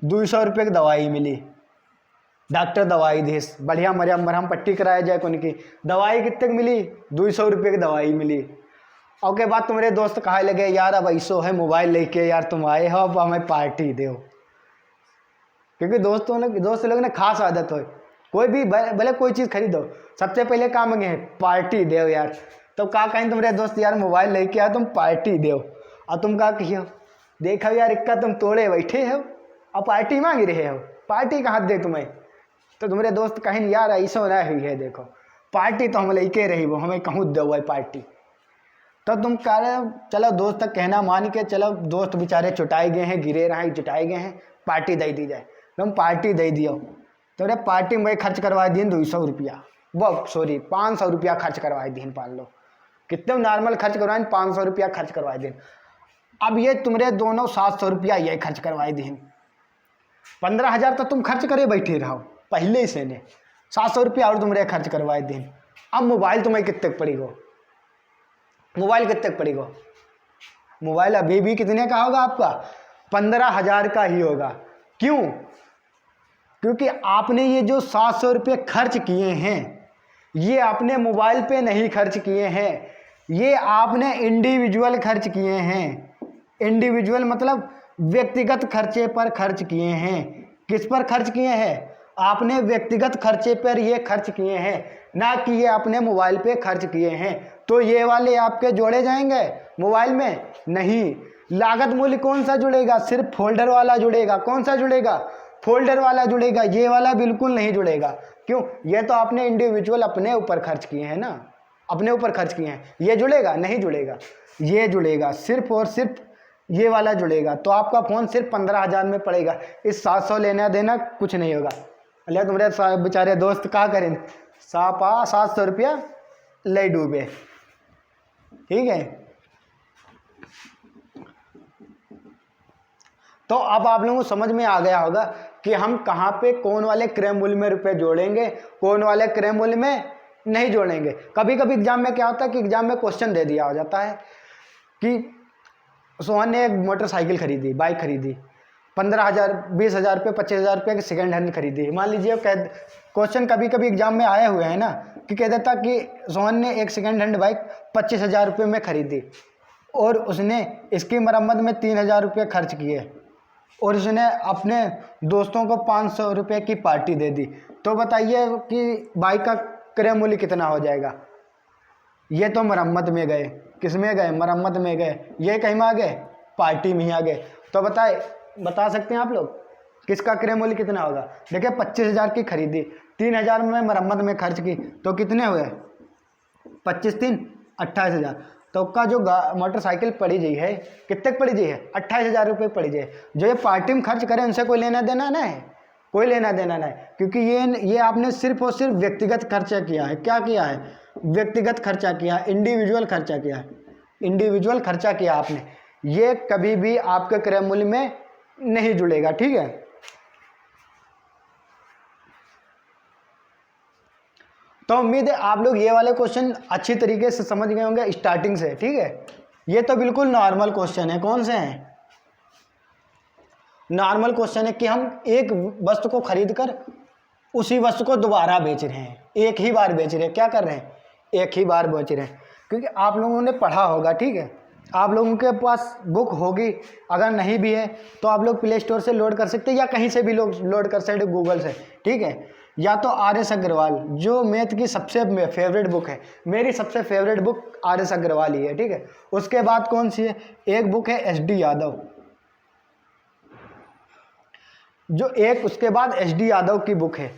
200 रुपये की दवाई मिली, डॉक्टर दवाई दे बढ़िया मरहम पट्टी कराया जाए, उनकी दवाई कितने मिली 200 रुपये की दवाई मिली। और के बाद तुम्हारे दोस्त कहा लगे यार अब ऐसो है मोबाइल लेके यार तुम आए हो अब हमें पार्टी दो, क्योंकि दोस्त लोग ने खास आदत हो, कोई भी भले कोई चीज़ खरीदो सबसे पहले काम मांगे हैं पार्टी दो यार, तो क्या कहें तुम्हारे दोस्त यार मोबाइल लेके आए तुम पार्टी दो, और तुम क्या कहियो देखो यार इक्का तुम तोड़े बैठे हो और पार्टी मांग रहे हो, पार्टी कहाँ दे तुम्हें? तो तुम्हारे दोस्त कहीं यार ऐसा हो रहा है, देखो पार्टी तो हम लेके रही, वो हमें कहूँ दे हुआ पार्टी। तो तुम कह रहे हो चलो दोस्त तक कहना मान के चलो, दोस्त बेचारे चुटाए गए हैं, गिरे रहे जुटाए गए हैं, पार्टी दे दी जाए। तुम पार्टी दे दियो तो अरे पार्टी में खर्च करवा दी 200 रुपया, वो सॉरी 500 रुपया खर्च करवाए दी, मान लो कितने नॉर्मल खर्च करवाए, 500 रुपया खर्च करवाए दी। अब ये तुम्हारे दोनों 700 रुपया ये खर्च करवाए दी, 15,000 तो तुम खर्च करे बैठे रहो पहले से ने, 700 रुपया और तुम्हारे खर्च करवाए दी। अब मोबाइल तुम्हें कितने पड़ेगा? मोबाइल कितने पड़ेगा? मोबाइल अभी भी कितने का होगा आपका? 15,000 का ही होगा। क्यों? क्योंकि आपने ये जो 700 रुपये खर्च किए हैं, ये आपने मोबाइल पे नहीं खर्च किए हैं, ये आपने इंडिविजुअल खर्च किए हैं। इंडिविजुअल मतलब व्यक्तिगत खर्चे पर खर्च किए हैं। किस पर खर्च किए हैं? आपने व्यक्तिगत खर्चे पर ये खर्च किए हैं, ना कि ये अपने मोबाइल पे खर्च किए हैं। तो ये वाले आपके जोड़े जाएंगे मोबाइल में? नहीं। लागत मूल्य कौन सा जुड़ेगा? सिर्फ फोल्डर वाला जुड़ेगा। कौन सा जुड़ेगा? फोल्डर वाला जुड़ेगा, ये वाला बिल्कुल नहीं जुड़ेगा। क्यों? ये तो आपने इंडिविजुअल अपने ऊपर खर्च किए हैं ना, अपने ऊपर खर्च किए हैं। ये जुड़ेगा? नहीं जुड़ेगा। ये जुड़ेगा, सिर्फ और सिर्फ ये वाला जुड़ेगा। तो आपका फ़ोन सिर्फ 15,000 में पड़ेगा। इस 700 लेना देना कुछ नहीं होगा। अल्लाह तुम्हारे बेचारे दोस्त क्या करें, 700 रुपया ले डूबे। ठीक है, तो अब आप लोगों को समझ में आ गया होगा कि हम कहाँ पे कौन वाले क्रय मूल्य में रुपए जोड़ेंगे, कौन वाले क्रय मूल्य में नहीं जोड़ेंगे। कभी कभी एग्जाम में क्या होता है कि एग्जाम में क्वेश्चन दे दिया हो जाता है कि सोहन ने एक मोटरसाइकिल खरीदी, बाइक खरीदी, 15,000 20,000 रुपये 25,000 रुपये की सेकेंड हैंड खरीदी। मान लीजिए क्वेश्चन कभी कभी एग्जाम में आए हुए हैं ना कि कह देता कि सोहन ने एक सेकेंड हैंड बाइक 25,000 रुपये में खरीदी और उसने इसकी मरम्मत में 3,000 रुपये खर्च किए और उसने अपने दोस्तों को 500 रुपये की पार्टी दे दी। तो बताइए कि बाइक का क्रय मूल्य कितना हो जाएगा? ये तो मरम्मत में गए, किस में गए? मरम्मत में गए। ये कहीं में आ गए? पार्टी में ही आ गए। तो बता सकते हैं आप लोग किसका क्रय मूल्य कितना होगा? देखिए 25,000 की खरीदी, 3,000 में मरम्मत में खर्च की, तो कितने हुए? 25 3 28,000। तो का जो मोटरसाइकिल पड़ी जी है कितने पड़ी जी है? 28,000 रुपये पड़ी जी है। जो ये पार्टी में खर्च करें उनसे कोई लेना देना ना है, कोई लेना देना नहीं, क्योंकि ये आपने सिर्फ और सिर्फ व्यक्तिगत खर्चा किया है। क्या किया है? व्यक्तिगत खर्चा किया, इंडिविजुअल खर्चा किया, इंडिविजुअल खर्चा किया आपने। ये कभी भी आपके क्रय मूल्य में नहीं जुड़ेगा। ठीक है, तो उम्मीद है आप लोग ये वाले क्वेश्चन अच्छी तरीके से समझ गए होंगे स्टार्टिंग से। ठीक है, ये तो बिल्कुल नॉर्मल क्वेश्चन है। कौन से हैं? नॉर्मल क्वेश्चन है कि हम एक वस्तु को खरीद कर उसी वस्तु को दोबारा बेच रहे हैं, एक ही बार बेच रहे हैं। क्या कर रहे हैं? एक ही बार बेच रहे हैं। क्योंकि आप लोगों ने पढ़ा होगा, ठीक है, आप लोगों के पास बुक होगी, अगर नहीं भी है तो आप लोग प्ले स्टोर से लोड कर सकते हैं या कहीं से भी लोड कर सकते, गूगल से। ठीक है, या तो आर.एस. अग्रवाल जो मैथ की सबसे फेवरेट बुक है, मेरी सबसे फेवरेट बुक आर.एस. अग्रवाल ही है। ठीक है, उसके बाद कौन सी है? एक बुक है एस.डी. यादव, जो एक उसके बाद एस.डी. यादव की बुक है।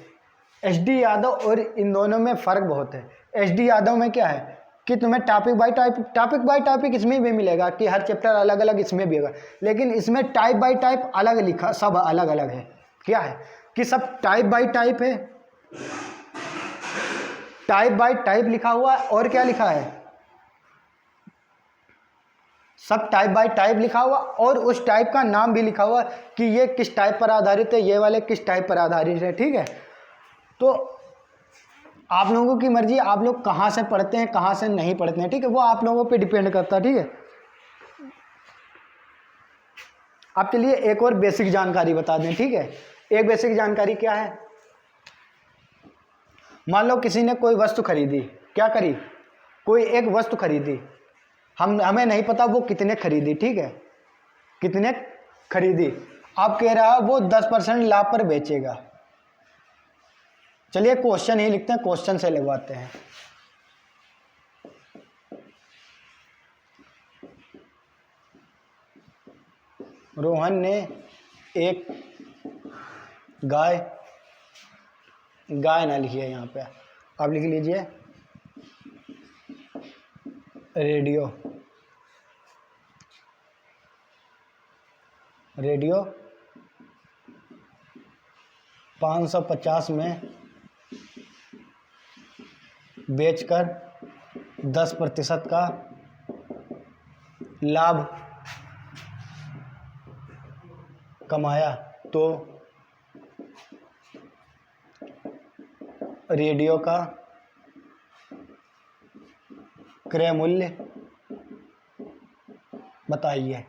एस.डी. यादव और इन दोनों में फ़र्क बहुत है। एस.डी. यादव में क्या है कि तुम्हें टॉपिक बाय टॉपिक इसमें भी मिलेगा कि हर चैप्टर अलग अलग इसमें भी होगा, लेकिन इसमें टाइप बाय टाइप अलग लिखा, सब अलग अलग है। क्या है कि सब टाइप बाय टाइप है, टाइप बाय टाइप लिखा हुआ है। और क्या लिखा है? सब टाइप बाय टाइप लिखा हुआ और उस टाइप का नाम भी लिखा हुआ कि ये किस टाइप पर आधारित है, ये वाले किस टाइप पर आधारित है। ठीक है, तो आप लोगों की मर्जी, आप लोग कहाँ से पढ़ते हैं कहाँ से नहीं पढ़ते हैं। ठीक है, वो आप लोगों पे डिपेंड करता है। ठीक है, अब चलिए एक और बेसिक जानकारी बता दें। ठीक है, एक बेसिक जानकारी क्या है? मान लो किसी ने कोई वस्तु खरीदी, क्या करी? कोई एक वस्तु खरीदी, हमें नहीं पता वो कितने खरीदी। ठीक है, कितने खरीदी, आप कह रहा है वो 10% लाभ पर बेचेगा। चलिए क्वेश्चन ही लिखते हैं, क्वेश्चन से लगवाते हैं। रोहन ने एक गाय, गाय ना लिखिए यहाँ पे, आप लिख लीजिए रेडियो। रेडियो 550 में बेचकर 10% का लाभ कमाया तो रेडियो का क्रय मूल्य बताइए।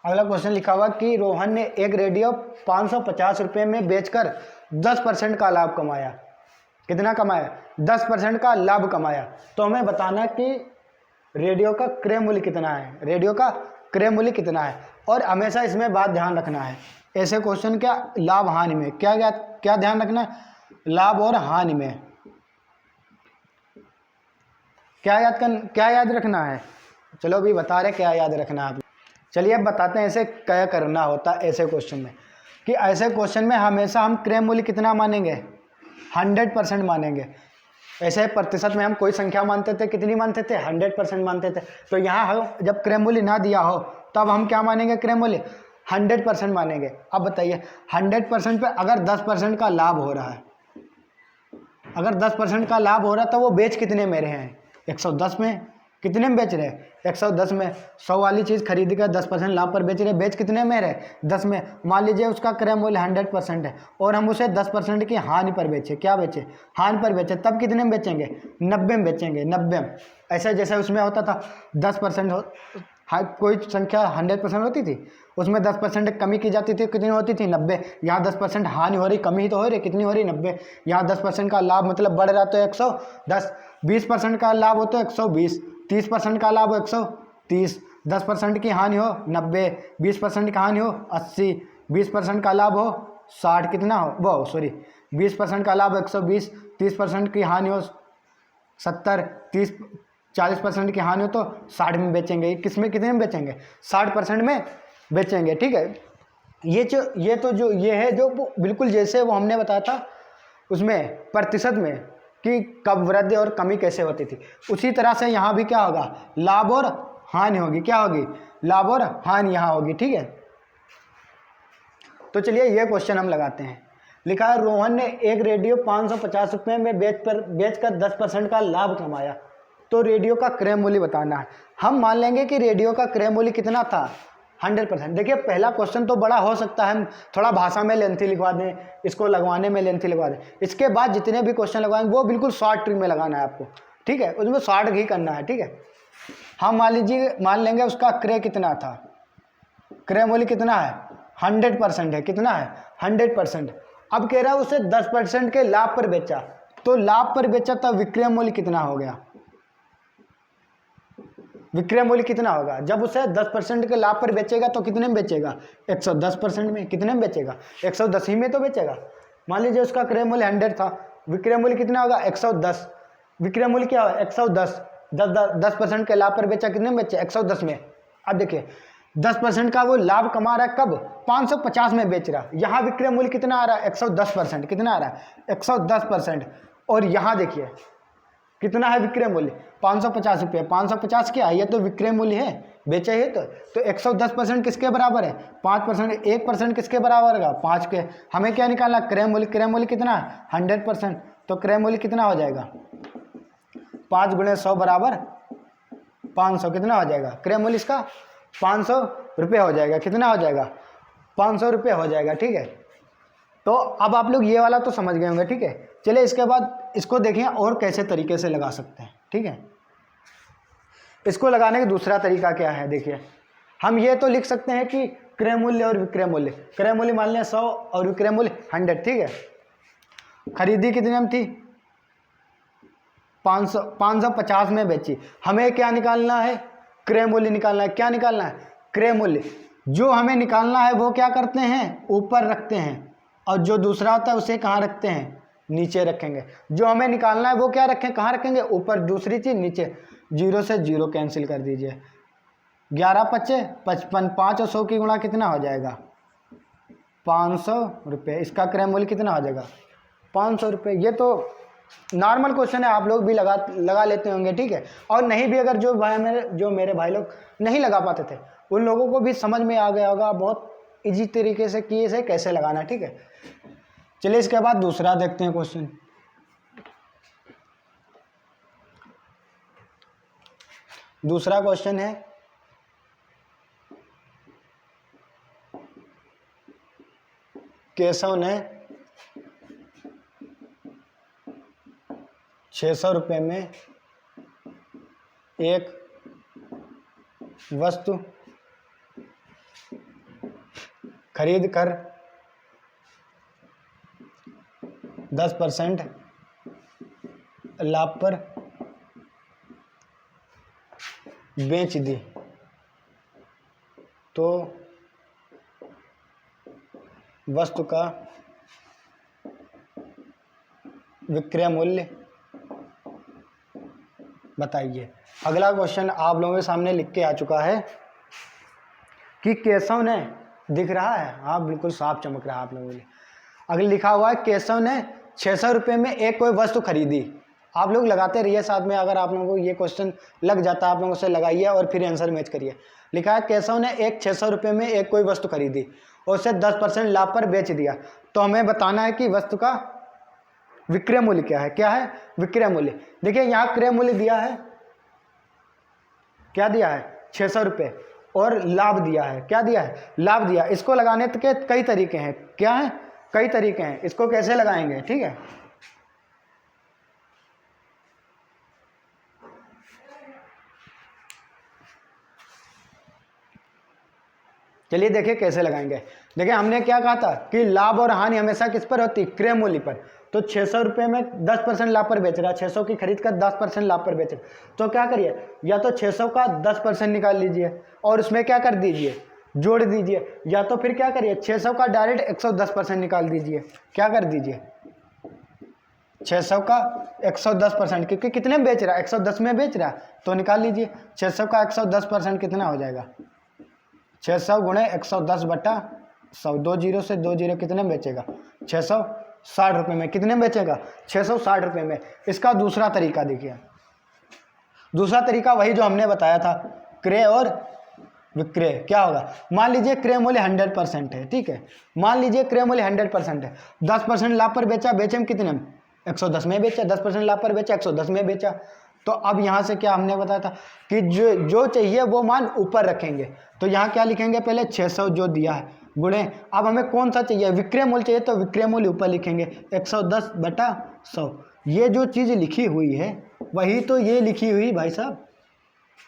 अगला क्वेश्चन लिखा हुआ कि रोहन ने एक रेडियो 550 रुपये में बेचकर 10% का लाभ कमाया। कितना कमाया? 10% का लाभ कमाया। तो हमें बताना कि रेडियो का क्रय मूल्य कितना है, रेडियो का क्रय मूल्य कितना है। और हमेशा इसमें बात ध्यान रखना है, ऐसे क्वेश्चन क्या लाभ हानि में क्या ध्यान रखना है, लाभ और हानि में क्या याद रखना है। चलो अभी बता रहे क्या याद रखना है। चलिए अब बताते हैं ऐसे क्या करना होता है ऐसे क्वेश्चन में, कि ऐसे क्वेश्चन में हमेशा हम क्रय मूल्य कितना मानेंगे, 100% मानेंगे। ऐसे प्रतिशत में हम कोई संख्या मानते थे, कितनी मानते थे, 100% मानते थे। तो यहाँ हम जब क्रय मूल्य ना दिया हो तब हम क्या मानेंगे, क्रय मूल्य 100% मानेंगे। अब बताइए 100% पे अगर 10% का लाभ हो रहा है, अगर 10% का लाभ हो रहा है तो वो बेच कितने में रहे हैं, 110 में। कितने में बेच रहे हैं, 110 में। 100 वाली चीज़ खरीद कर 10% लाभ पर बेच रहे, बेच कितने में रहे, 10 में। मान लीजिए उसका क्रय मूल्य 100% है और हम उसे 10% की हानि पर बेचे, क्या बेचे, हानि पर बेचे, तब कितने में बेचेंगे, 90 में बेचेंगे, 90 में। ऐसे जैसे उसमें होता था 10% कोई संख्या 100% होती थी, उसमें 10% कमी की जाती थी, कितनी होती थी, 90। यहाँ 10% हानि हो रही, कमी तो हो रही, कितनी हो रही, 90। यहाँ 10% का लाभ मतलब बढ़ रहा तो 110, 20% का लाभ हो तो 120, 30% का लाभ हो 130, 10% की हानि हो 90, 20% की हानि हो 80, 20% का लाभ हो 60, कितना हो वो 20% का लाभ 120, 30% की हानि हो 70, 40% की हानि हो तो 60 में बेचेंगे। किस में, कितने में बेचेंगे, 60% में बेचेंगे। ठीक है, ये है जो बिल्कुल जैसे वो हमने बताया था उसमें प्रतिशत में कि कब वृद्धि और कमी कैसे होती थी, उसी तरह से यहाँ भी क्या होगा, लाभ और हानि होगी। क्या होगी, लाभ और हानि यहाँ होगी। ठीक है, तो चलिए ये क्वेश्चन हम लगाते हैं। लिखा है रोहन ने एक रेडियो 550 रुपये में बेचकर 10% का लाभ कमाया। तो रेडियो का क्रय मूल्य बताना है। हम मान लेंगे कि रेडियो का क्रय मूल्य कितना था, 100%। देखिए पहला क्वेश्चन तो बड़ा हो सकता है, हम थोड़ा भाषा में लेंथी लिखवा दें, इसको लगवाने में लेंथी लिखवा दें। इसके बाद जितने भी क्वेश्चन लगवाएंगे वो बिल्कुल शॉर्ट ट्रिक में लगाना है आपको। ठीक है, उसमें शॉर्ट ही करना है। ठीक है, हम मान लेंगे उसका क्रय कितना था, क्रय मूल्य कितना है, 100% है। कितना है, 100%। अब कह रहा है उसे 10% के लाभ पर बेचा, तो लाभ पर बेचा तब विक्रय मूल्य कितना हो गया, विक्रय मूल्य कितना होगा। जब उसे 10% के लाभ पर बेचेगा तो कितने में बेचेगा, 110% में। कितने में बेचेगा, 110 ही में तो बेचेगा। मान लीजिए उसका क्रय मूल्य 100 था, विक्रय मूल्य कितना होगा, 110। विक्रय मूल्य क्या होगा, 110। 10% के लाभ पर बेचा, कितने में बेचे, 110 में। अब देखिए 10% का वो लाभ कमा रहा है कब, 550 में बेच रहा। यहाँ विक्रय मूल्य कितना आ रहा है, 110%। कितना आ रहा है, 110%। और यहाँ देखिए कितना है विक्रय मूल्य, 550 रुपये। 550 क्या है, ये तो विक्रय मूल्य है, बेचा है। तो 110% किसके बराबर है, 5%। 1% किसके बराबर होगा, 5 के। हमें क्या निकालना, क्रय मूल्य। क्रय मूल्य कितना है, 100%। तो क्रय मूल्य कितना हो जाएगा, 5 × 100 बराबर 500। कितना हो जाएगा, क्रय मूल्य इसका 500 रुपये हो जाएगा। कितना हो जाएगा, 500 रुपये हो जाएगा। ठीक है, तो अब आप लोग ये वाला तो समझ गए होंगे। ठीक है, चलिए इसके बाद इसको देखें और कैसे तरीके से लगा सकते हैं। ठीक है, इसको लगाने का दूसरा तरीका क्या है, देखिए हम ये तो लिख सकते हैं कि क्रय मूल्य और विक्रय मूल्य। क्रय मूल्य मान लिया 100 और विक्रय मूल्य 100। ठीक है, खरीदी कितने में थी, 550 में बेची। हमें क्या निकालना है, क्रय मूल्य निकालना है। क्या निकालना है, क्रय मूल्य। जो हमें निकालना है वो क्या करते हैं, ऊपर रखते हैं, और जो दूसरा होता है उसे कहाँ रखते हैं, नीचे रखेंगे। जो हमें निकालना है वो क्या रखें, कहाँ रखेंगे, ऊपर। दूसरी चीज़ नीचे। 0 से 0 कैंसिल कर दीजिए। 11 × 5 = 55, 5 और 100 की गुणा कितना हो जाएगा, 500 रुपये। इसका क्रय मूल्य कितना आ जाएगा? 500 रुपये। ये तो नॉर्मल क्वेश्चन है, आप लोग भी लगा लेते होंगे, ठीक है। और नहीं भी अगर जो मेरे भाई लोग नहीं लगा पाते थे, उन लोगों को भी समझ में आ गया होगा बहुत इजी तरीके से कि इसे कैसे लगाना, ठीक है। चलिए इसके बाद दूसरा देखते हैं क्वेश्चन। दूसरा क्वेश्चन है, केशव ने 600 रुपये में एक वस्तु खरीद कर 10% लाभ पर बेच दी, तो वस्तु का विक्रय मूल्य बताइए। अगला क्वेश्चन आप लोगों के सामने लिख के आ चुका है कि केशव ने, दिख रहा है, हाँ बिल्कुल साफ चमक रहा है आप लोगों के लिए। अगले लिखा हुआ है केशव ने 600 रुपये में एक कोई वस्तु खरीदी। आप लोग लगाते रहिए साथ में, अगर आप लोगों को ये क्वेश्चन लग जाता है आप लोगों से लगाइए और फिर आंसर मैच करिए। लिखा है केशव ने 600 रुपये में एक कोई वस्तु खरीदी और उसे 10% लाभ पर बेच दिया, तो हमें बताना है कि वस्तु का विक्रय मूल्य क्या है। क्या है? विक्रय मूल्य। देखिए यहाँ क्रय मूल्य दिया है, क्या दिया है? 600 रुपये, और लाभ दिया है, क्या दिया है? लाभ दिया। इसको लगाने के कई तरीके हैं। क्या है? कई तरीके हैं। इसको कैसे लगाएंगे, ठीक है। चलिए देखिए कैसे लगाएंगे। देखिए हमने क्या कहा था कि लाभ और हानि हमेशा किस पर होती? क्रय मूल्य पर। तो 600 रुपये में 10% लाभ पर बेच रहा है, 600 की खरीद कर 10% लाभ पर बेच रहा है, तो क्या करिए, या तो 600 का 10% निकाल लीजिए और उसमें क्या कर दीजिए, जोड़ दीजिए, या तो फिर क्या करिए 600 का डायरेक्ट 110% निकाल दीजिए। क्या कर दीजिए, 600 का 110%, क्योंकि कितने में बेच रहा है? 110 में बेच रहा है, तो निकाल लीजिए 600 का 110% कितना हो जाएगा? 600 गुणे 110 बटा 100, 2 जीरो से 2 जीरो कितने में बेचेगा? 660 रुपये में। कितने में बेचेगा? 660 रुपये में। इसका दूसरा तरीका देखिए, दूसरा तरीका वही जो हमने बताया था, क्रय और विक्रय। क्या होगा? मान लीजिए क्रय मूल्य 100% है, ठीक है। मान लीजिए क्रय मूल्य 100% है, 10% लाभ पर बेचा, बेचे में कितने में? 110 में बेचा। 10% लाभ पर बेचा, 110 में बेचा। तो अब यहाँ से क्या हमने बताया था कि जो चाहिए वो मान ऊपर रखेंगे। तो यहाँ क्या लिखेंगे? पहले 600 जो दिया है गुणे, अब हमें कौन सा चाहिए? विक्रय मूल्य चाहिए, तो विक्रय मूल्य ऊपर लिखेंगे 110 बटा 100। ये जो चीज़ लिखी हुई है वही तो ये लिखी हुई भाई साहब,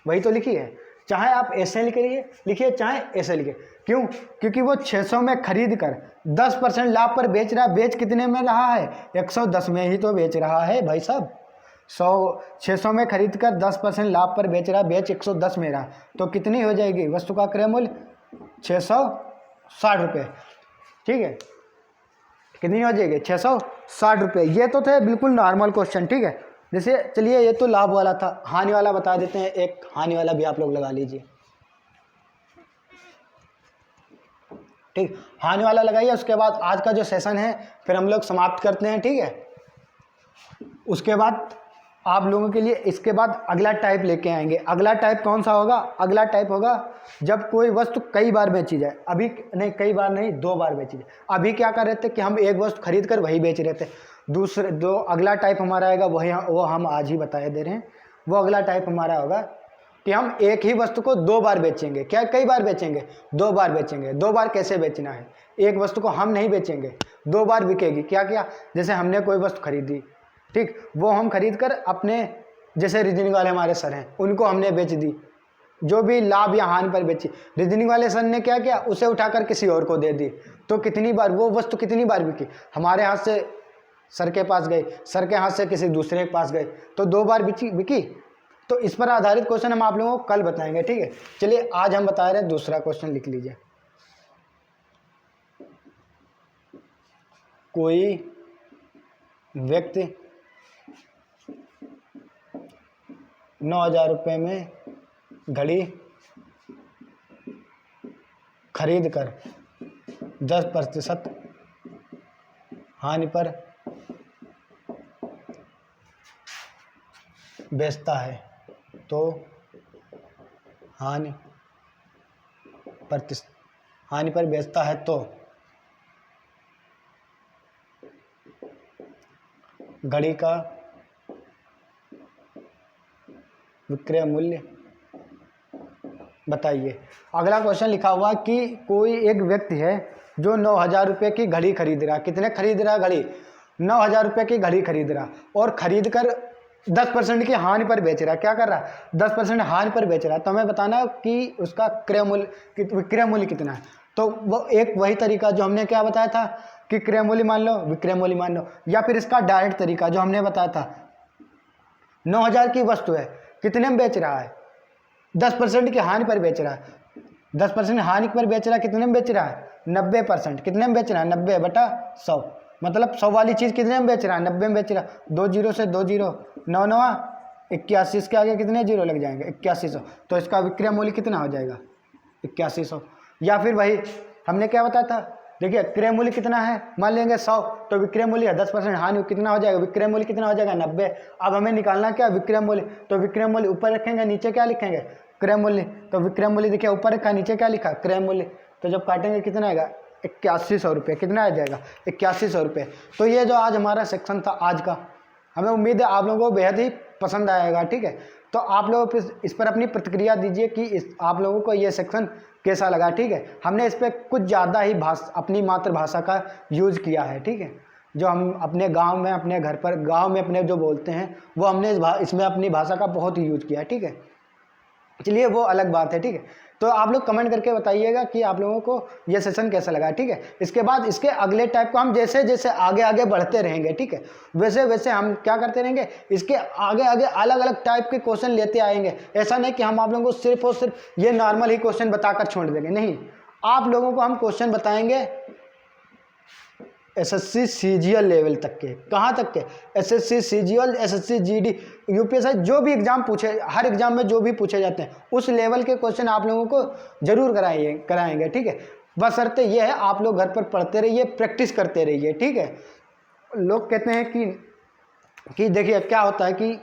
वही तो लिखी है। चाहे आप ऐसे लिखिए चाहे ऐसे लिखिए। क्यों? क्योंकि वो 600 में खरीद कर 10% लाभ पर बेच रहा है। बेच कितने में रहा है? 110 में ही तो बेच रहा है भाई साहब। 600 में खरीद कर 10% लाभ पर बेच रहा है, बेच 110 में रहा, तो कितनी हो जाएगी वस्तु का क्रय मूल्य? 660 रुपये, ठीक है। कितनी हो जाएगी? 660 रुपये। ये तो थे बिल्कुल नॉर्मल क्वेश्चन, ठीक है। जैसे चलिए ये तो लाभ वाला था, हानि वाला बता देते हैं। एक हानि वाला भी आप लोग लगा लीजिए, ठीक। हानि वाला लगाइए, उसके बाद आज का जो सेशन है फिर हम लोग समाप्त करते हैं, ठीक है। उसके बाद आप लोगों के लिए इसके बाद अगला टाइप लेके आएंगे। अगला टाइप कौन सा होगा? अगला टाइप होगा जब कोई वस्तु कई बार बेची जाए। अभी नहीं, कई बार नहीं, 2 बार बेची जाए। अभी क्या कर रहे थे कि हम एक वस्तु खरीद कर वही बेच रहे थे। दूसरे दो अगला टाइप हमारा आएगा, वो हम आज ही बताए दे रहे हैं। वो अगला टाइप हमारा होगा कि हम एक ही वस्तु को 2 बार बेचेंगे। क्या कई बार बेचेंगे? 2 बार बेचेंगे। 2 बार कैसे बेचना है? एक वस्तु को हम नहीं बेचेंगे, 2 बार बिकेगी। क्या क्या? जैसे हमने कोई वस्तु खरीदी, ठीक, वो हम खरीद कर अपने, जैसे रीजनिंग वाले हमारे सर हैं, उनको हमने बेच दी, जो भी लाभ या हानि पर बेची। रीजनिंग वाले सर ने क्या किया? उसे उठाकर किसी और को दे दी। तो कितनी बार वो वस्तु कितनी बार बिकी? हमारे हाथ से सर के पास गई, सर के हाथ से किसी दूसरे के पास गई, तो 2 बार बिकी। तो इस पर आधारित क्वेश्चन हम आप लोगों को कल बताएंगे, ठीक है। चलिए आज हम बता रहे हैं दूसरा क्वेश्चन, लिख लीजिए। कोई व्यक्ति 9,000 रुपये में घड़ी खरीद कर 10% हानि पर बेचता है तो हानि पर बेचता है तो घड़ी का विक्रय मूल्य बताइए। अगला क्वेश्चन लिखा हुआ कि कोई एक व्यक्ति है जो 9,000 रुपये की घड़ी खरीद रहा। कितने खरीद रहा घड़ी? 9,000 रुपये की घड़ी खरीद रहा और खरीद कर 10% की हानि पर बेच रहा। क्या कर रहा? 10% हानि पर बेच रहा। तो हमें बताना कि उसका विक्रय मूल्य कितना है। तो वो एक वही तरीका जो हमने क्या बताया था कि क्रय मूल्य मान लो, विक्रय मूल्य मान लो, या फिर इसका डायरेक्ट तरीका जो हमने बताया था 9,000 की वस्तु है, कितने में बेच रहा है? 10% की हानि पर बेच रहा है। 10% हानि पर बेच रहा है, कितने में बेच रहा है? 90%। कितने में बेच रहा है? 90/100। मतलब 100 वाली चीज़ कितने में बेच रहा है? 90 में बेच रहा है। 2 जीरो से 2 जीरो 9 9 81, इसके आगे कितने जीरो लग जाएंगे? 8100। तो इसका विक्रय मूल्य कितना हो जाएगा? 8100। या फिर वही हमने क्या बताया था, देखिए क्रय मूल्य कितना है, मान लेंगे 100, तो विक्रय मूल्य है 10% हानि, कितना हो जाएगा? विक्रय मूल्य कितना हो जाएगा? 90। अब हमें निकालना क्या? विक्रय मूल्य। तो विक्रय मूल्य ऊपर रखेंगे, नीचे क्या लिखेंगे? क्रय मूल्य। तो विक्रय मूल्य देखिए ऊपर रखा, नीचे क्या लिखा? क्रय मूल्य। तो जब काटेंगे कितना आएगा? 8100 रुपये। कितना आ जाएगा? 8100 रुपये। तो ये जो आज हमारा सेक्शन था आज का, हमें उम्मीद है आप लोगों को बेहद ही पसंद आएगा। ठीक है, तो आप लोग इस पर अपनी प्रतिक्रिया दीजिए कि आप लोगों को ये सेक्शन कैसा लगा। ठीक है, हमने इस पर कुछ ज़्यादा ही अपनी मातृभाषा का यूज़ किया है। ठीक है, जो हम अपने गांव में, अपने घर पर, गांव में अपने जो बोलते हैं वो हमने इसमें अपनी भाषा का बहुत ही यूज़ किया है। ठीक है, चलिए वो अलग बात है। ठीक है, तो आप लोग कमेंट करके बताइएगा कि आप लोगों को ये सेशन कैसा लगा। ठीक है, इसके बाद इसके अगले टाइप को हम जैसे जैसे आगे आगे बढ़ते रहेंगे, ठीक है, वैसे वैसे हम क्या करते रहेंगे, इसके आगे आगे अलग अलग टाइप के क्वेश्चन लेते आएंगे। ऐसा नहीं कि हम आप लोगों को सिर्फ और सिर्फ ये नॉर्मल ही क्वेश्चन बताकर छोड़ देंगे, नहीं, आप लोगों को हम क्वेश्चन बताएंगे एसएससी सीजीएल लेवल तक के। कहाँ तक के? SSC CGL, SSC GD, UPSC, जो भी एग्जाम पूछे, हर एग्जाम में जो भी पूछे जाते हैं उस लेवल के क्वेश्चन आप लोगों को जरूर कराएंगे। ठीक है, बशर्ते ये है आप लोग घर पर पढ़ते रहिए, प्रैक्टिस करते रहिए। ठीक है, लोग कहते हैं कि देखिए क्या होता है कि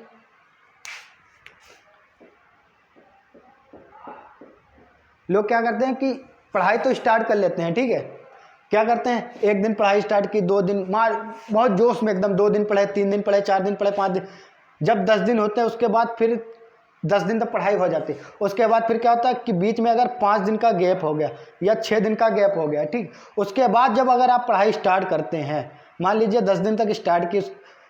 लोग क्या करते हैं कि पढ़ाई तो स्टार्ट कर लेते हैं। ठीक है, क्या करते हैं, एक दिन पढ़ाई स्टार्ट की, 2 दिन बहुत जोश में एकदम 2 दिन पढ़े, 3 दिन पढ़े, 4 दिन पढ़े, 5 दिन, जब 10 दिन होते हैं उसके बाद फिर 10 दिन तक पढ़ाई हो जाती है। उसके बाद फिर क्या होता है कि बीच में अगर 5 दिन का गैप हो गया या 6 दिन का गैप हो गया, ठीक, उसके बाद जब अगर आप पढ़ाई स्टार्ट करते हैं, मान लीजिए 10 दिन तक स्टार्ट की,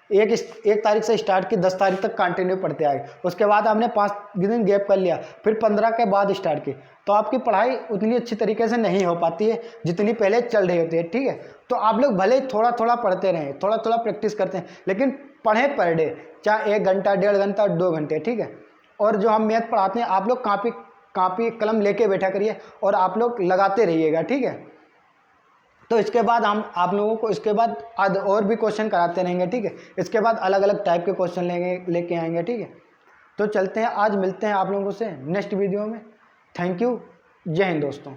एक तारीख से स्टार्ट की, 10 तारीख तक कंटिन्यू पढ़ते आए, उसके बाद आपने 5 दिन गैप कर लिया, फिर 15 के बाद स्टार्ट की, तो आपकी पढ़ाई उतनी अच्छी तरीके से नहीं हो पाती है जितनी पहले चल रही होती है। ठीक है, तो आप लोग भले ही थोड़ा थोड़ा पढ़ते रहें, थोड़ा थोड़ा प्रैक्टिस करते हैं, लेकिन पढ़ें पर डे, चाहे 1 घंटा, 1.5 घंटा, 2 घंटे। ठीक है, और जो हम मैथ पढ़ाते हैं आप लोग कापी कलम लेके बैठा करिए और आप लोग लगाते रहिएगा। ठीक है, तो इसके बाद हम आप लोगों को इसके बाद और भी क्वेश्चन कराते रहेंगे। ठीक है, इसके बाद अलग अलग टाइप के क्वेश्चन लेके आएंगे। ठीक है, तो चलते हैं, आज मिलते हैं आप लोगों से नेक्स्ट वीडियो में। थैंक यू, जय हिंद दोस्तों।